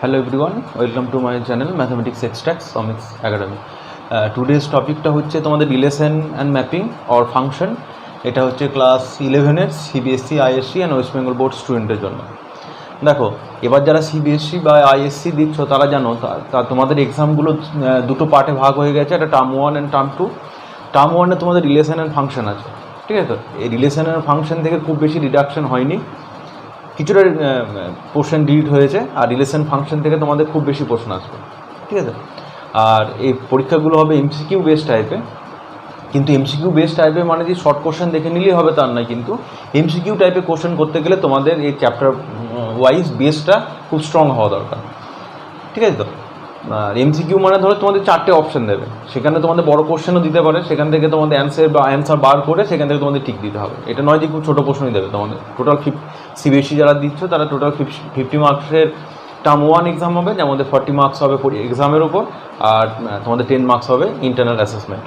Hello everyone, welcome to my channel Mathematics Extracts Comics Academy. Today's topic টা হচ্ছে তোমাদের relation and mapping or function. এটা হচ্ছে class 11-এর CBSE, ISC and West Bengal board স্টুডেন্টের জন্য। দেখো, এবার যারা সিবিএসসি বা আইএসসি দিচ্ছ তারা জানো তোমাদের এক্সামগুলো দুটো পার্টে ভাগ হয়ে গেছে, একটা টার্ম 1 অ্যান্ড টার্ম 2। টার্ম 1-এ তোমাদের রিলেশন অ্যান্ড ফাংশন আছে, ঠিক আছে? এই রিলেশন অ্যান্ড ফাংশন থেকে খুব বেশি রিডাকশন হয়নি, কিছুটা পোর্শন ডিলিট হয়েছে, আর রিলেশন ফাংশন থেকে তোমাদের খুব বেশি প্রশ্ন আসবে, ঠিক আছে? আর এই পরীক্ষাগুলো হবে এমসিকিউ বেস টাইপে, কিন্তু এমসিকিউ বেস টাইপে মানে যে শর্ট কোশ্চেন দেখে নিলেই হবে তার নয়, কিন্তু এমসিকিউ টাইপে কোশ্চেন করতে গেলে তোমাদের এই চ্যাপ্টার ওয়াইজ বেসটা খুব স্ট্রং হওয়া দরকার, ঠিক আছে? তো আর এমসিকিউ মানে ধরো তোমাদের 4টে অপশান দেবে, সেখানে তোমাদের বড় কোশ্চেনও দিতে পারে, সেখান থেকে তোমাদের অ্যান্সার বার করে সেখান থেকে তোমাদের ঠিক দিতে হবে। এটা নয় যে খুব ছোটো প্রশ্নই দেবে তোমাদের। টোটাল সিবিএসসি যারা দিচ্ছ তারা টোটাল 50 মার্কসের টার্ম 1 এক্সাম হবে, যার মধ্যে 40 মার্কস হবে এক্সামের উপর, আর তোমাদের 10 মার্কস হবে ইন্টারনাল অ্যাসেসমেন্ট।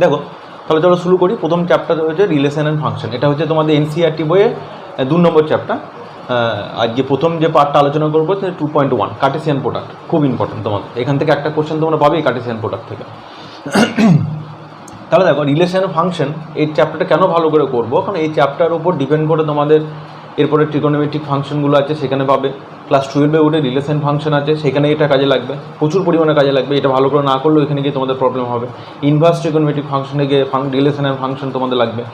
দেখো, তাহলে চলো শুরু করি। প্রথম চ্যাপ্টার হচ্ছে রিলেশন অ্যান্ড ফাংশন। এটা হচ্ছে তোমাদের এনসিইআরটি বইয়ে 2 নম্বর চ্যাপ্টার। আজকে প্রথম যে পার্টটা আলোচনা করবো 2.1 কার্টেসিয়ান প্রোডাক্ট, খুব ইম্পর্টেন্ট তোমাদের। এখান থেকে একটা কোশ্চেন তোমরা পাবেই কার্টেসিয়ান প্রোডাক্ট থেকে। তাহলে দেখো, রিলেশন ফাংশন এই চ্যাপ্টারটা কেন ভালো করে করবো, কারণ এই চ্যাপ্টার উপর ডিপেন্ড করে তোমাদের এরপরে ট্রিগোনোমেট্রিক ফাংশনগুলো আছে, সেখানে পাবে। ক্লাস 12-এ ওঠে রিলেশন ফাংশন আছে, সেখানে এটা কাজে লাগবে, প্রচুর পরিমাণে কাজে লাগবে। এটা ভালো করে না করলেও এখানে গিয়ে তোমাদের প্রবলেম হবে। ইনভার্স ট্রিগোনোমেট্রিক ফাংশনে গিয়ে রিলেশনের ফাংশন তোমাদের লাগবে।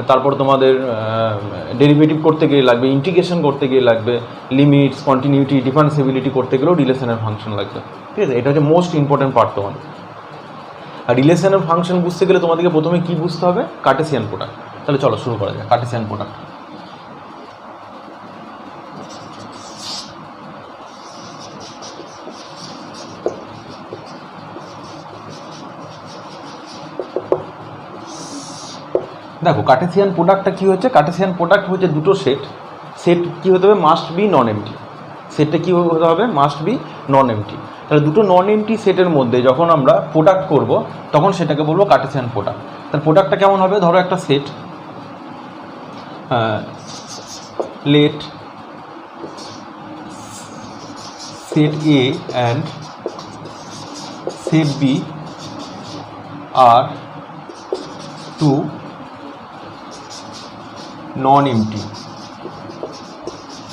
তারপর তোমাদের ডেরিভেটিভ করতে গিয়ে লাগবে, ইন্টিগ্রেশন করতে গিয়ে লাগবে, লিমিটস, কন্টিনিউটি, ডিফারেন্সিবিলিটি করতে গেলেও রিলেশনের ফাংশন লাগবে, ঠিক আছে? এটা হচ্ছে মোস্ট ইম্পর্টেন্ট পার্ট তোমাদের। আর রিলেশনের ফাংশন বুঝতে গেলে তোমাদেরকে প্রথমে কী বুঝতে হবে? Cartesian product. তাহলে চলো শুরু করা যায়। কার্টেসিয়ান প্রোডাক্ট, দেখো কার্টেসিয়ান প্রোডাক্টটা কী হচ্ছে? কার্টেসিয়ান প্রোডাক্ট হচ্ছে দুটো সেট কী হতে হবে? Must be non MT. সেটটা কী হতে হবে? Must be non MT. তাহলে দুটো নন এমটি সেটের মধ্যে যখন আমরা প্রোডাক্ট করব তখন সেটাকে বলবো কার্টেসিয়ান প্রোডাক্ট। তার প্রোডাক্টটা কেমন হবে? ধরো একটা set, let set A and set B are two non empty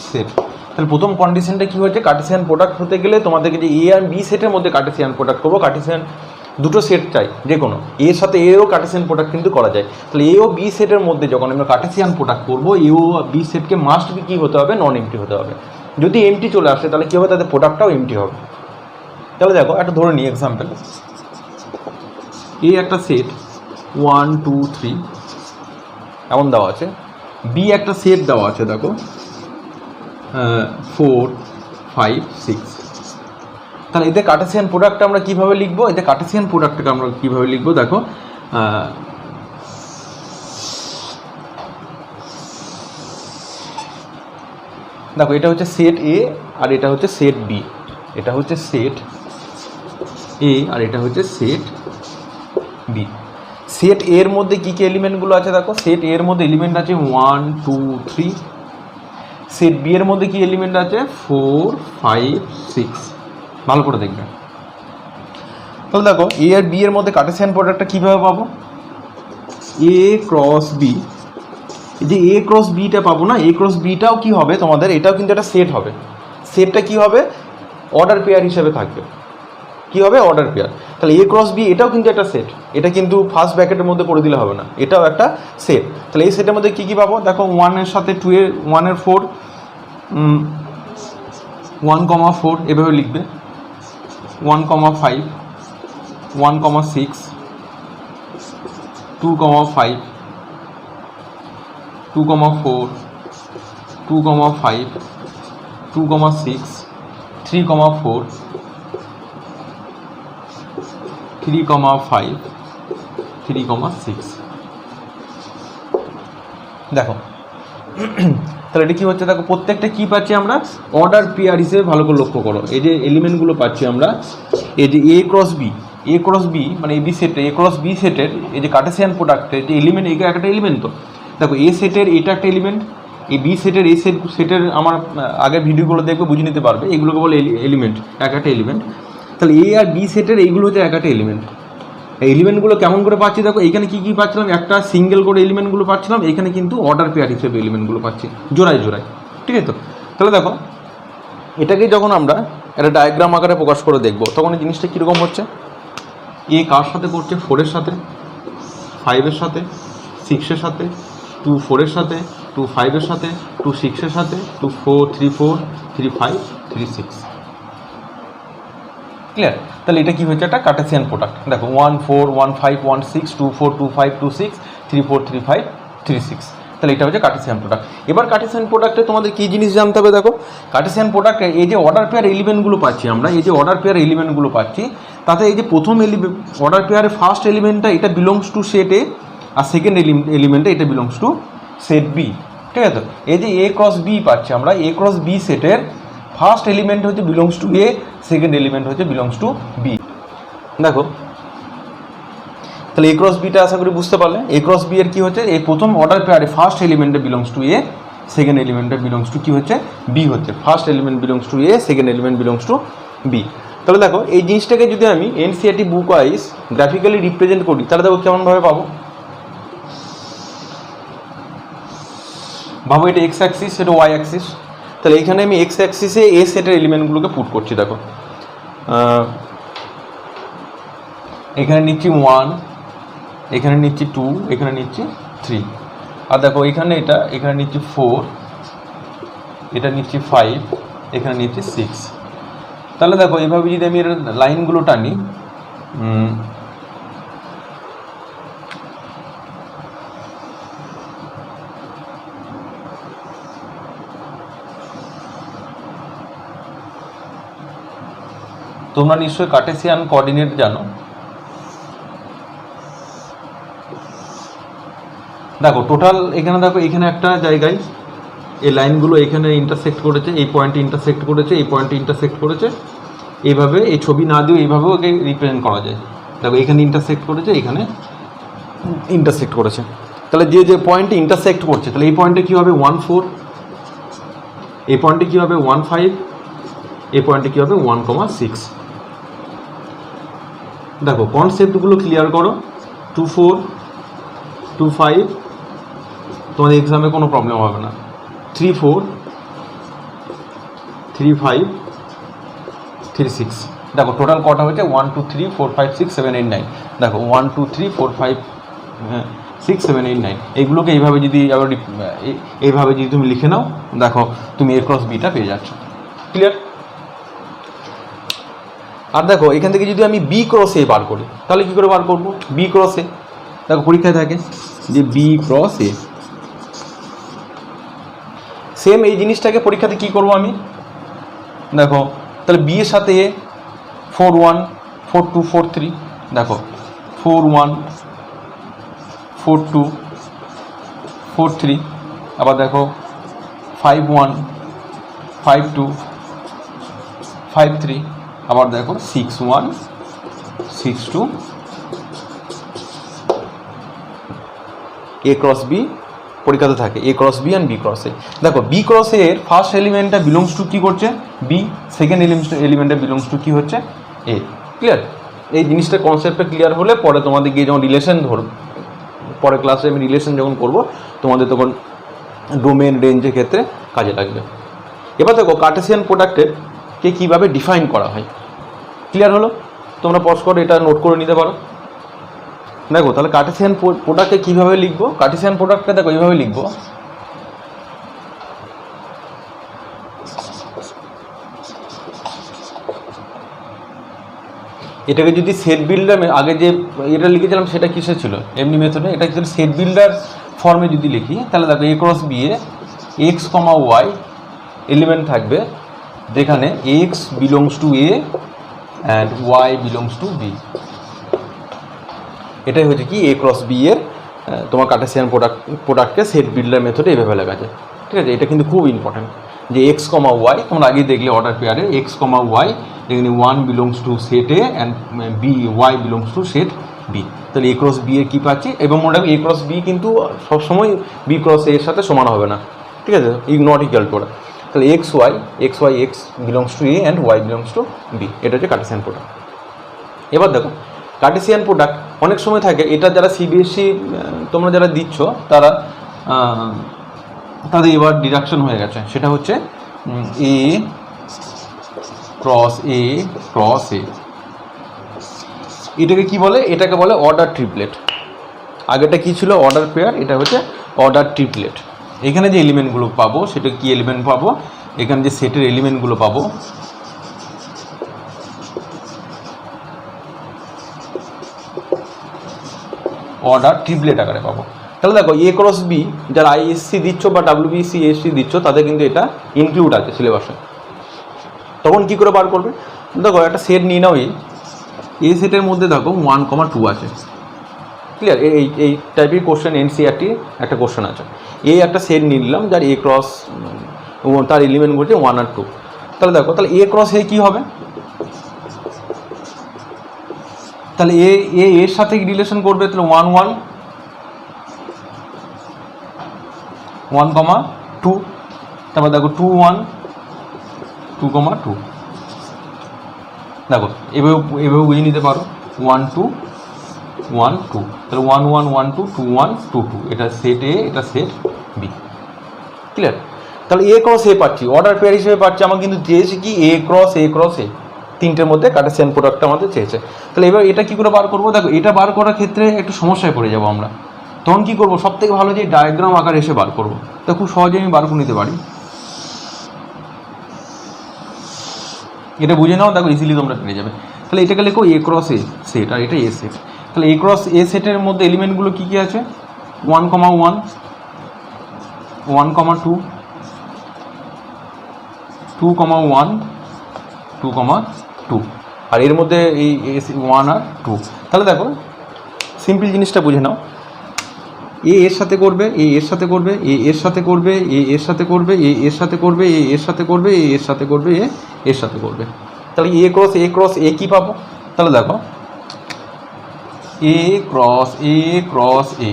set. তাহলে প্রথম কন্ডিশনটা কী হচ্ছে? কার্টেসিয়ান প্রোডাক্ট হতে গেলে তোমাদেরকে যে এ আর বি সেটের মধ্যে কার্টেসিয়ান প্রোডাক্ট করবো, কার্টেসিয়ান দুটো সেট চাই, যে কোনো এর সাথে এও কার্টেসিয়ান প্রোডাক্ট কিন্তু করা যায়। তাহলে এ ও বি সেটের মধ্যে যখন আমরা কার্টেসিয়ান প্রোডাক্ট করবো, এ ও বি সেটকে মাস্ট বি কী হতে হবে? নন এমটি হতে হবে। যদি এমটি চলে আসে তাহলে কী হবে? তাদের প্রোডাক্টটাও এমটি হবে। তাহলে দেখো, একটা ধরে নিই এক্সাম্পল। এ একটা সেট 1 2 3 এমন দেওয়া আছে, বি একটা সেট দেওয়া আছে, দেখো 4 5 6। তাহলে এতে কার্টেসিয়ান প্রোডাক্টটা আমরা কীভাবে লিখবো? এতে কার্টেসিয়ান প্রোডাক্টটাকে আমরা কীভাবে লিখবো? দেখো, দেখো এটা হচ্ছে সেট এ আর এটা হচ্ছে সেট বি। এটা হচ্ছে সেট এ আর এটা হচ্ছে সেট বি। সেট এর মধ্যে কী কী এলিমেন্টগুলো আছে? দেখো, সেট এর মধ্যে এলিমেন্ট আছে 1 2 3। সেট বি এর মধ্যে কী এলিমেন্ট আছে? 4 5 6। ভালো করে দেখবে। তাহলে দেখো, এ আর বি এর মধ্যে কার্টেসিয়ান প্রোডাক্টটা কীভাবে পাবো? এ ক্রস বি। এই যে এ ক্রস বিটা পাবো না, এ ক্রস বিটাও কী হবে তোমাদের? এটাও কিন্তু একটা সেট হবে। সেটটা কী হবে? অর্ডার পেয়ার হিসেবে থাকবে। কী হবে? Order pair. তাহলে এ ক্রস বি এটাও কিন্তু একটা সেট। এটা কিন্তু ফার্স্ট ব্র্যাকেটের মধ্যে পড়ে দিলে হবে না, এটাও একটা সেট। তাহলে এই সেটের মধ্যে কী কী পাবো? দেখো, 1-এর সাথে 1-এর 4, 1,4 এভাবে লিখবে, 1,5 1,6 2,5 2,4 2,5 2,6 3,4 3,5 3,6। দেখো, তাহলে এটা কী হচ্ছে? দেখো, প্রত্যেকটা কী পাচ্ছি আমরা? অর্ডার পেয়ার হিসেবে। ভালো করে লক্ষ্য করো, এই যে এলিমেন্টগুলো পাচ্ছি আমরা, এই যে এ ক্রস বি মানে এ বি সেটের এ ক্রস বি সেটের এই যে কার্টেসিয়ান প্রোডাক্টের যে এলিমেন্ট, এই একটা এলিমেন্ট। তো দেখো, এ সেটের এটা একটা এলিমেন্ট, এই বি সেটের এ সেটের আমার আগের ভিডিওগুলো দেখবে বুঝে নিতে পারবে, এগুলোকে বলে এলিমেন্ট, এক একটা এলিমেন্ট। তাহলে এ আর বি সেটের এইগুলো হচ্ছে এক একটা এলিমেন্ট। এই এলিমেন্টগুলো কেমন করে পাচ্ছি দেখো, এইখানে কী কী পাচ্ছিলাম, একটা সিঙ্গেল করে এলিমেন্টগুলো পাচ্ছিলাম, এখানে কিন্তু অর্ডার পেয়ার হিসেবে এলিমেন্টগুলো পাচ্ছি জোড়ায় জোড়ায়, ঠিক আছে? তো তাহলে দেখো এটাকে যখন আমরা একটা ডায়াগ্রাম আকারে প্রকাশ করে দেখব, তখন এই জিনিসটা কীরকম হচ্ছে, এ কার সাথে পড়ছে, 4-এর সাথে, 5-এর সাথে, 6-এর সাথে, 2 4-এর সাথে, 2 5-এর সাথে, 2 6-এর সাথে, 2 4 3 4 3 5 3 6। ক্লিয়ার? তাহলে এটা কি হচ্ছে, একটা কার্টেসিয়ান প্রোডাক্ট। দেখো 1 4 1 5 1 6 2 4 2 5 2 6 3 4 3 5 3 6। তাহলে এটা হচ্ছে কার্টেসিয়ান প্রোডাক্ট। এবার কার্টেসিয়ান প্রোডাক্টে তোমাদের কী জিনিস জানতে হবে দেখো, কার্টেসিয়ান প্রোডাক্টে এই যে অর্ডার পেয়ার এলিমেন্টগুলো পাচ্ছি আমরা, এই যে অর্ডার পেয়ার এলিমেন্টগুলো পাচ্ছি, তাতে এই যে প্রথম অর্ডার পেয়ারের ফার্স্ট এলিমেন্টটা এটা বিলংস টু সেট এ, আর সেকেন্ড এলিমেন্টটা এটা বিলংস টু সেট বি, ঠিক আছে? এই যে এ ক্রস বি পাচ্ছি আমরা, এ ক্রস বি সেটের ফার্স্ট এলিমেন্ট হচ্ছে belongs to A, second element হচ্ছে বিলংস টু বি। দেখো তাহলে এ ক্রস বিটা আশা করি বুঝতে পারলে। এ ক্রস বি এর কী হচ্ছে, এই প্রথম অর্ডার পেয়ারে ফার্স্ট এলিমেন্টে বিলংস টু এ, সেকেন্ড এলিমেন্টে বিলংস টু কী হচ্ছে, বি হচ্ছে। First element belongs to A, second element belongs to B. তাহলে দেখো এই জিনিসটাকে যদি আমি NCERT book wise graphically represent করি, তাহলে দেখো কেমনভাবে পাবো, ভাবো এটা এক্স অ্যাক্সিস, এটা ওয়াই অ্যাক্সিস। তাহলে এখানে আমি এক্স অ্যাক্সিসে এ সেটের এলিমেন্টগুলোকে পুট করছি। দেখো এখানে নিচ্ছি 1, এখানে নিচ্ছি 2, এখানে নিচ্ছি 3, আর দেখো এখানে এখানে নিচ্ছি 4, এটা নিচ্ছি 5, এখানে নিচ্ছি 6। তাহলে দেখো এইভাবে যদি আমি এর লাইনগুলো টানি, তোমরা নিশ্চয়ই কার্টেসিয়ান কোঅর্ডিনেট জানো। দেখো টোটাল এখানে দেখো এখানে একটা জায়গায় এই লাইনগুলো এখানে ইন্টারসেক্ট করেছে, এই পয়েন্টে ইন্টারসেক্ট করেছে, এই পয়েন্টে ইন্টারসেক্ট করেছে। এইভাবে এই ছবি না দিয়েও এইভাবেও একে রিপ্রেজেন্ট করা যায়। দেখো এখানে ইন্টারসেক্ট করেছে, এখানে ইন্টারসেক্ট করেছে। তাহলে যে যে পয়েন্টে ইন্টারসেক্ট করছে, তাহলে এই পয়েন্টে কী হবে 1 4, এই পয়েন্টে কী হবে 1 5, এই পয়েন্টে কী হবে 1 6। দেখো কনসেপ্টগুলো ক্লিয়ার করো। 2 4 2 5 তোমাদের এক্সামে কোনো প্রবলেম হবে না। 3 4 3 5 3 6। দেখো টোটাল কটা হয়েছে 1 2 3 4 5 6 7 8 9। দেখো 1 2 3 4 5 6 7 8 9, এইগুলোকে এইভাবে যদি আবার এইভাবে যদি তুমি লিখে নাও, দেখো তুমি এ ক্রস বিটা পেয়ে যাচ্ছ। ক্লিয়ার? আর দেখো এখান থেকে যদি আমি বি ক্রস এ বার করি, তাহলে কী করে বার করবো বি ক্রস এ? দেখো পরীক্ষায় থাকে যে বি ক্রস এ, সেম এই জিনিসটাকে পরীক্ষাতে কী করবো আমি, দেখো তাহলে বি এর সাথে এ 4 1 4 2 4 3, দেখো 4 1 4 2 4 3, আবার দেখো 5 1 5 2 5 3, আবার দেখো 6 1 6 2। এ ক্রস বি পরীক্ষাতে থাকে, A cross B and B cross A. দেখো বি ক্রস এর ফার্স্ট এলিমেন্টটা বিলংস টু কী করছে, বি, সেকেন্ড এলিমেন্টটা বিলংস টু কী হচ্ছে, এ। ক্লিয়ার? এই জিনিসটা কনসেপ্টটা ক্লিয়ার হলে পরে তোমাদের গিয়ে যখন রিলেশন ধরবো, পরে ক্লাসে আমি রিলেশন যখন করবো তোমাদের তখন ডোমেন রেঞ্জের ক্ষেত্রে কাজে লাগবে। এবার দেখো কার্টেসিয়ান প্রোডাক্টের কে কীভাবে ডিফাইন করা হয়। ক্লিয়ার হলো? তোমরা পজ করে এটা নোট করে নিতে পারো। দেখো তাহলে কার্টেসিয়ান প্রোডাক্টকে কীভাবে লিখবো, কার্টেসিয়ান প্রোডাক্টকে দেখো এইভাবে লিখবো, এটাকে যদি সেট বিল্ডার, আগে যে এটা লিখেছিলাম সেটা কিসে ছিল, এমনি মেথডে, এটা যদি সেট বিল্ডার ফর্মে যদি লিখি, তাহলে দেখো A cross B A X comma Y element থাকবে, যেখানে X belongs to A and Y belongs to B. এটাই হচ্ছে কি এ ক্রস বি এর তোমার কার্টেসিয়ান প্রোডাক্টকে সেট বিল্ডার মেথডে এভাবে লেখা যায়। ঠিক আছে? এটা কিন্তু খুব ইম্পর্ট্যান্ট যে এক্স কমা ওয়াই, তোমরা আগেই দেখলে অর্ডার পেয়ারে এক্স কমা ওয়াই, এখানে 1 belongs to set A and B, Y belongs to set B. তাহলে এ ক্রস বি এর কী পাচ্ছি, এবং মনে রাখবে এ ক্রস বি কিন্তু সবসময় বি ক্রস এর সাথে সমান হবে না। ঠিক আছে, নট ইকুয়াল টু ওরা। তাহলে X Y X belongs to A and Y belongs to B, এটা হচ্ছে কার্টেসিয়ান প্রোডাক্ট। এবার দেখো কার্টেসিয়ান প্রোডাক্ট অনেক সময় থাকে, এটা যারা সিবিএসসি তোমরা যারা দিচ্ছ তারা তাদের এবার ডিডাকশন হয়ে গেছে, সেটা হচ্ছে এ ক্রস এ ক্রস এ, এটাকে কি বলে, এটাকে বলে অর্ডার ট্রিপলেট। আগেটা কি ছিল অর্ডার পেয়ার, এটা হচ্ছে অর্ডার ট্রিপলেট। এখানে যে এলিমেন্টগুলো পাবো সেটা কি এলিমেন্ট পাবো, এখানে যে সেটের এলিমেন্টগুলো পাবো অর্ডার ট্রিপলেট আকারে পাবো। তাহলে দেখো এ ক্রস বি যারা আইএসসি দিচ্ছ বা ডাব্লিউবিসি এসসি দিচ্ছ তাদের কিন্তু এটা ইনক্লুড আছে সিলেবাসে। তখন কি করে বার করবে, দেখো একটা সেট নিয়ে নাও, এই সেটের মধ্যে দেখো 1,2 আছে, ক্লিয়ার। এই টাইপের কোশ্চেন এনসিআরটি একটা কোশ্চেন আছে। এই একটা সেট নিয়ে নিলাম যার এ ক্রস তার এলিমেন্ট হচ্ছে 1 আর 2। তাহলে দেখো তাহলে এ ক্রস এ কী হবে, তাহলে এর সাথে রিলেশন করবে, তাহলে 1, 1,2। তারপর দেখো 2, 1, 2,2। দেখো এভাবে বুঝে নিতে পারো 1, 2, 1, 2, তাহলে 1, 1, 1, 2, 2, 1, 2, 2, এটা সেট এ, এটা সেট বি, ক্লিয়ার। তাহলে এ ক্রস এ পাচ্ছি, অর্ডার পেয়ার হিসেবে পাচ্ছি, আমার কিন্তু চেয়েছে কি এ ক্রস এ, তিনটের মধ্যে কার্টেসিয়ান প্রোডাক্টটা আমাদের চেয়েছে। তাহলে এবার এটা কী করে বার করবো, দেখো এটা বার করার ক্ষেত্রে একটু সমস্যায় পড়ে যাবো আমরা। তখন কী করবো, সবথেকে ভালো যে ডায়াগ্রাম আকারে এসে বার করবো, তা খুব সহজে আমি বার করে নিতে পারি। এটা বুঝে নাও, দেখো ইজিলি তোমরা পেয়ে যাবে। তাহলে এটাকে লেখো এ ক্রস এ সেট, আর এটা এ সেট। তাহলে এ ক্রস এ সেটের মধ্যে এলিমেন্টগুলো কী কী আছে, 1,1, 1,2, 2,1, 2,2, আর এর মধ্যে এই 1 আর 2। তাহলে দেখো সিম্পল জিনিসটা বুঝে নাও, এ এর সাথে করবে, এ এর সাথে করবে, এ এর সাথে করবে, এ এর সাথে করবে, এ এর সাথে করবে, এ এর সাথে করবে, এ এর সাথে করবে, এ এর সাথে করবে। তাহলে এ ক্রস এ কী পাবো, তাহলে দেখো এ ক্রস এ,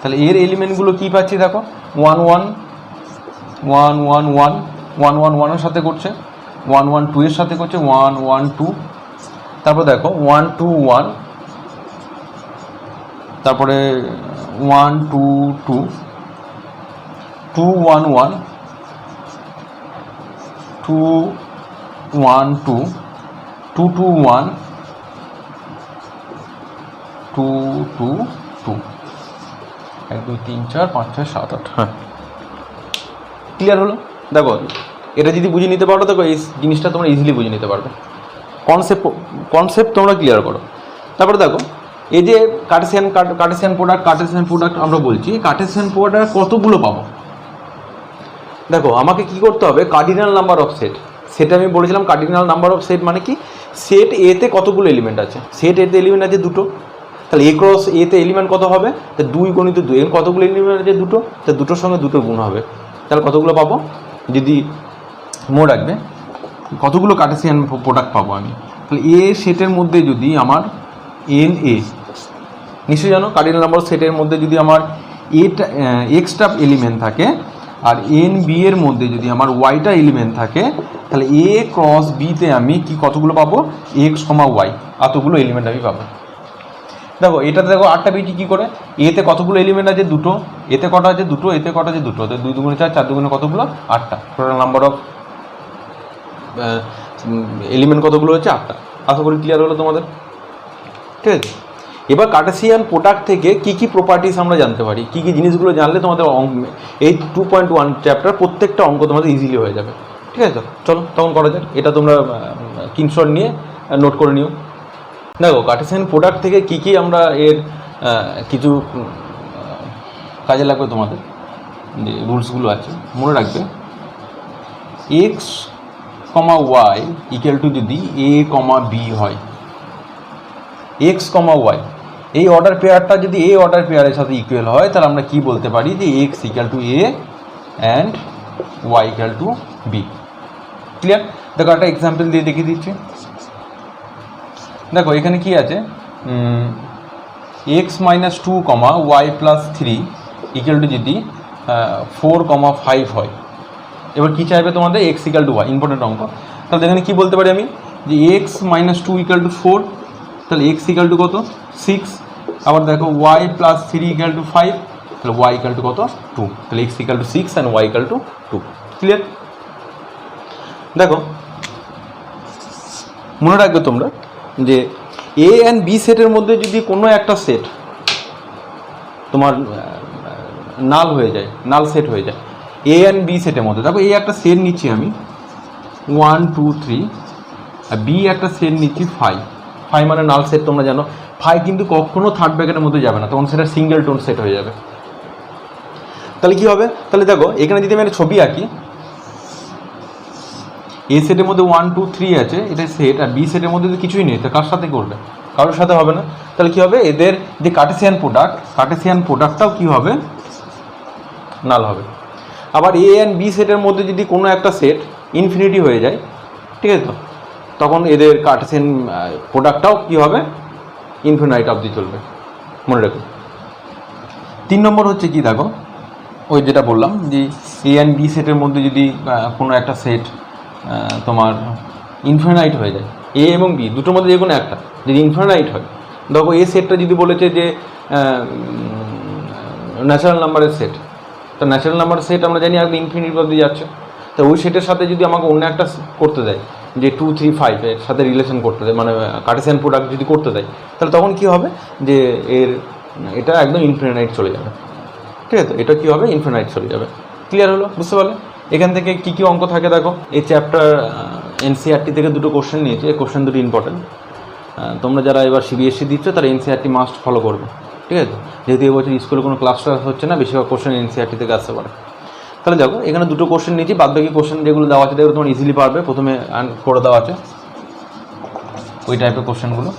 তাহলে এর এলিমেন্টগুলো কী পাচ্ছি, দেখো 1, 1, 1, 1, 1, 1, 1, 1 এর সাথে করছে, 1, 1, 2 এর সাথে করছে, 1, 1, 2, তারপর দেখো 1, 2, 1, তারপরে 1, 2, 2, 2, 1, 1, 2, 1, 2, 2, 2, 1, 2, 2, 2, 1, 2, 3, 4, 5, 6, 7, 8, হ্যাঁ ক্লিয়ার হলো। দেখো এটা যদি বুঝে নিতে পারো, দেখো এই জিনিসটা তোমরা ইজিলি বুঝে নিতে পারবে, কনসেপ্ট তোমরা ক্লিয়ার করো। তারপরে দেখো এই যে কার্টেসিয়ান প্রোডাক্ট আমরা বলছি, কার্টেসিয়ান প্রোডাক্ট কতগুলো পাবো, দেখো আমাকে কি করতে হবে, কার্ডিনাল নাম্বার অফ সেট, সেটা আমি বলেছিলাম। কার্ডিনাল নাম্বার অফ সেট মানে কি, সেট এতে কতগুলো এলিমেন্ট আছে, সেট এতে এলিমেন্ট আছে 2টো, তাহলে এ ক্রস এতে এলিমেন্ট কত হবে, তো 2 × 2, এর কতগুলো এলিমেন্ট আছে 2টো, তো 2টোর সঙ্গে 2টো গুণ হবে, তাহলে কতগুলো পাবো, যদি মনে রাখবে কতগুলো কার্টেসিয়ান প্রোডাক্ট পাবো আমি। তাহলে এ সেটের মধ্যে যদি আমার এন এ, নিশ্চয়ই জানো কার্ডিনাল নাম্বার সেটের মধ্যে যদি আমার এটা এক্সটা এলিমেন্ট থাকে, আর এন বি এর মধ্যে যদি আমার ওয়াইটা এলিমেন্ট থাকে, তাহলে এ ক্রস বিতে আমি কি কতগুলো পাবো, এক্স, ওয়াই, এতগুলো এলিমেন্ট আমি পাবো। দেখো এটাতে দেখো 8টা পেয়েছি কী করে, এতে কতগুলো এলিমেন্ট আছে 2টো, এতে কটা আছে 2টো, এতে কটা আছে 2টো, 2 2 4, 4 2 কতগুলো 8টা, টোটাল নাম্বার অফ এলিমেন্ট কতগুলো হচ্ছে 8টা। আশা করি ক্লিয়ার হলো তোমাদের, ঠিক আছে। এবার কার্টেসিয়ান প্রোডাক্ট থেকে কী কী প্রপার্টিস আমরা জানতে পারি, কী কী জিনিসগুলো জানলে তোমাদের এই 2.1 চ্যাপ্টার প্রত্যেকটা অঙ্ক তোমাদের ইজিলি হয়ে যাবে, ঠিক আছে। চলো তখন করা যাক, এটা তোমরা স্ক্রিনশট নিয়ে নোট করে নিও। দেখো কার্টেসিয়ান প্রোডাক্ট থেকে কী কী আমরা এর কিছু কাজে লাগবে, তোমাদের যে রুলসগুলো আছে মনে রাখবে। এক্স, ওয়াই ইকুয়াল টু যদি এ, বি হয়, এক্স, ওয়াই এই অর্ডার পেয়ারটা যদি এ অর্ডার পেয়ারের সাথে ইকুয়াল হয়, তাহলে আমরা কি বলতে পারি যে X equal to A and Y equal to B, clear. দেখো একটা এক্সাম্পল দিয়ে দেখিয়ে দিচ্ছি। দেখো এখানে কি আছে, এক্স -2, ওয়াই +3 ইকুয়াল টু যদি 4,5 হয়। এবার কী চাইবে তোমাদের x equal to Y, important অঙ্ক। তাহলে এখানে কী বলতে পারি আমি যে x - 2 ইকাল টু 4, তাহলে x ইকাল টু কত 6। আবার দেখো y প্লাস 3 ইকাল টু 5, তাহলে y ইকাল টু কত 2, তাহলে x equal two 6 and y equal to 2। Clear? দেখো মনে রাখবে তোমরা যে এ অ্যান্ড বি সেটের মধ্যে যদি কোনো একটা সেট তোমার নাল হয়ে যায়, নাল সেট হয়ে যায় এ অ্যান্ড বি সেটের মধ্যে, দেখো এই একটা সেট নিচ্ছি আমি 1 2 3, আর বি একটা সেট নিচ্ছি 5 মানে নাল সেট। তোমরা জানো 5 কিন্তু কখনো থার্ড ব্র্যাকেটের মধ্যে যাবে না, তখন সেটা সিঙ্গেল টোন সেট হয়ে যাবে। তাহলে কী হবে, তাহলে দেখো এখানে যদি আমি একটা ছবি আঁকি, এ সেটের মধ্যে 1 2 3 আছে, এটা সেট, আর বি সেটের মধ্যে তো কিছুই নেই, তা কার সাথে করবে? কারোর সাথে হবে না। তাহলে কী হবে, এদের যে কার্টেসিয়ান প্রোডাক্টটাও কী হবে, নাল হবে। আবার এ অ্যান্ড বি সেটের মধ্যে যদি কোনো একটা সেট ইনফিনিটি হয়ে যায়, ঠিক আছে, তো তখন এদের কার্টেসিয়ান প্রোডাক্টটাও কী হবে, ইনফিনাইট অবধি চলবে, মনে রাখো। 3 নম্বর হচ্ছে কি, দেখো ওই যেটা বললাম যে এ অ্যান্ড বি সেটের মধ্যে যদি কোনো একটা সেট তোমার ইনফিনাইট হয়ে যায়, এ এবং বি দুটোর মধ্যে যে কোনো একটা যদি ইনফিনাইট হয়, দেখো এ সেটটা যদি বলেছে যে ন্যাচারাল নাম্বারের সেট, তো ন্যাচারাল নাম্বারের সেট আমরা জানি একদম ইনফিনিটি অবধি যাচ্ছে, তো ওই সেটের সাথে যদি আমাকে অন্য একটা করতে দেয় যে 2 3 5 এর সাথে রিলেশন করতে দেয়, মানে কার্টেসিয়ান প্রোডাক্ট যদি করতে দেয়, তাহলে তখন কী হবে যে এটা একদম ইনফিনাইট চলে যাবে, ঠিক আছে, এটা কী হবে, ইনফিনাইট চলে যাবে। ক্লিয়ার হলো? বুঝতে পারলে? এখান থেকে কী কী অঙ্ক থাকে দেখো, এই চ্যাপ্টার এনসিইআরটি থেকে দুটো কোশ্চেন নিয়েছে, এই কোশ্চেন দুটো ইম্পর্টেন্ট। তোমরা যারা এবার সিবিএসসি দিচ্ছ তারা এনসিইআরটি মাস্ট ফলো করবে, ঠিক আছে, যেহেতু এবছর স্কুলে কোনো ক্লাস হচ্ছে না, বেশিরভাগ কোশ্চেন এনসিইআরটি থেকে আসতে পারে। তাহলে দেখো এখানে দুটো কোশ্চেন নিয়েছি, বাদবাকি কোশ্চেন যেগুলো দেওয়া আছে দেখো তোমরা ইজিলি পারবে, প্রথমে করে দেওয়া আছে ওই টাইপের কোশ্চেনগুলো।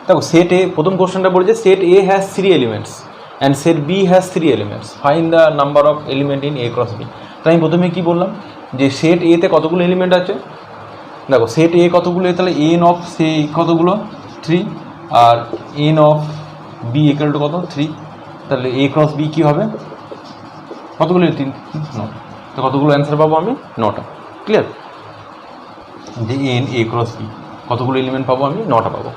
দেখো সেট এ, প্রথম কোশ্চেনটা বলেছে set A has 3 elements and set B has 3 elements, find the number of element in A cross B. তাই আমি প্রথমে কী বললাম যে সেট এতে কতগুলো এলিমেন্ট আছে, দেখো সেট এ কতগুলো, তাহলে এন অফ সে কতগুলো 3, আর N of B equal to কত 3, তাহলে এ ক্রস বি কী হবে, কতগুলো 3 9, তো কতগুলো অ্যান্সার পাবো আমি 9টা। ক্লিয়ার? যে এন এ ক্রস বি কতগুলো এলিমেন্ট পাবো আমি 9টা পাবো।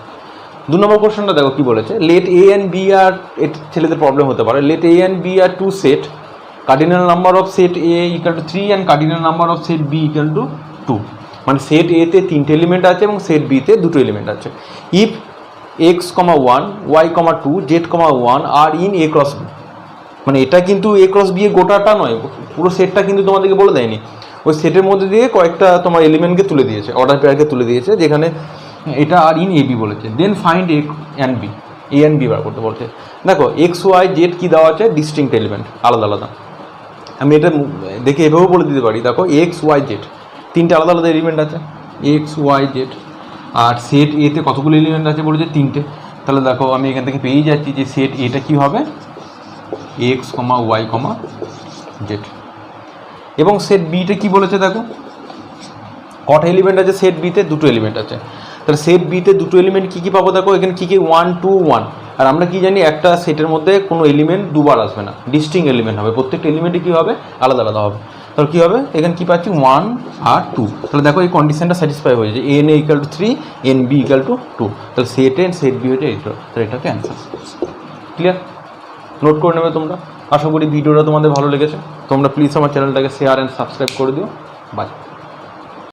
2 নম্বর কোশ্চেনটা দেখো কী বলেছে, let A and B are, ছেলেদের প্রবলেম হতে পারে, let A and B are 2 set, cardinal number of set A equal to 3 and cardinal number of set B equal to 2, মানে সেট এতে 3টে এলিমেন্ট আছে এবং সেট বিতে 2টো এলিমেন্ট আছে। If x, 1 y, 2 z, 1 are in A cross B, মানে এটা কিন্তু এ ক্রস বি এ গোটাটা নয়, পুরো সেটটা কিন্তু তোমাদেরকে বলে দেয়নি, ওই সেটের মধ্যে দিয়ে কয়েকটা তোমার এলিমেন্টকে তুলে দিয়েছে, অর্ডার পেয়ারকে তুলে দিয়েছে, যেখানে এটা আর ইন এ বি বলেছে। Then find A and B, A and B বার করতে বলছে। দেখো এক্স ওয়াই জেড কী দেওয়া আছে, ডিস্টিংক্ট এলিমেন্ট, আলাদা আলাদা। আমি এটা দেখে এভাবেও বলে দিতে পারি, দেখো এক্স ওয়াই জেড 3টে আলাদা আলাদা এলিমেন্ট আছে, এক্স ওয়াই জেড, আর সেট এতে কতগুলো এলিমেন্ট আছে বলেছে 3টে। তাহলে দেখো আমি এখান থেকে পেয়েই যাচ্ছি যে সেট এটা কী হবে, এক্স, ওয়াই, জেড। এবং সেট বিটা কী বলেছে, দেখো কটা এলিমেন্ট আছে সেট বিতে, 2টো এলিমেন্ট আছে। তাহলে সেট বিতে 2টো এলিমেন্ট কী কী পাবো, দেখো এখানে কী কী 1 2 1, আর আমরা কি জানি একটা সেটের মধ্যে কোনো এলিমেন্ট দুবার আসবে না, ডিস্টিং এলিমেন্ট হবে, প্রত্যেকটা এলিমেন্টই কী হবে, আলাদা আলাদা হবে। তাহলে কী হবে, এখানে কী পাচ্ছি 1 আর 2, তাহলে দেখো এই কন্ডিশনটা স্যাটিসফাই হয়েছে, N A equal to 3 N B equal to 2, তাহলে সেট এ সেট বি হচ্ছে এইটা, তাহলে এটাকে অ্যান্সার। ক্লিয়ার? নোট করে নেবে তোমরা। আশা করি ভিডিওটা তোমাদের ভালো লেগেছে। তোমরা প্লিজ আমার চ্যানেলটাকে শেয়ার অ্যান্ড সাবস্ক্রাইব করে দিও। বাই।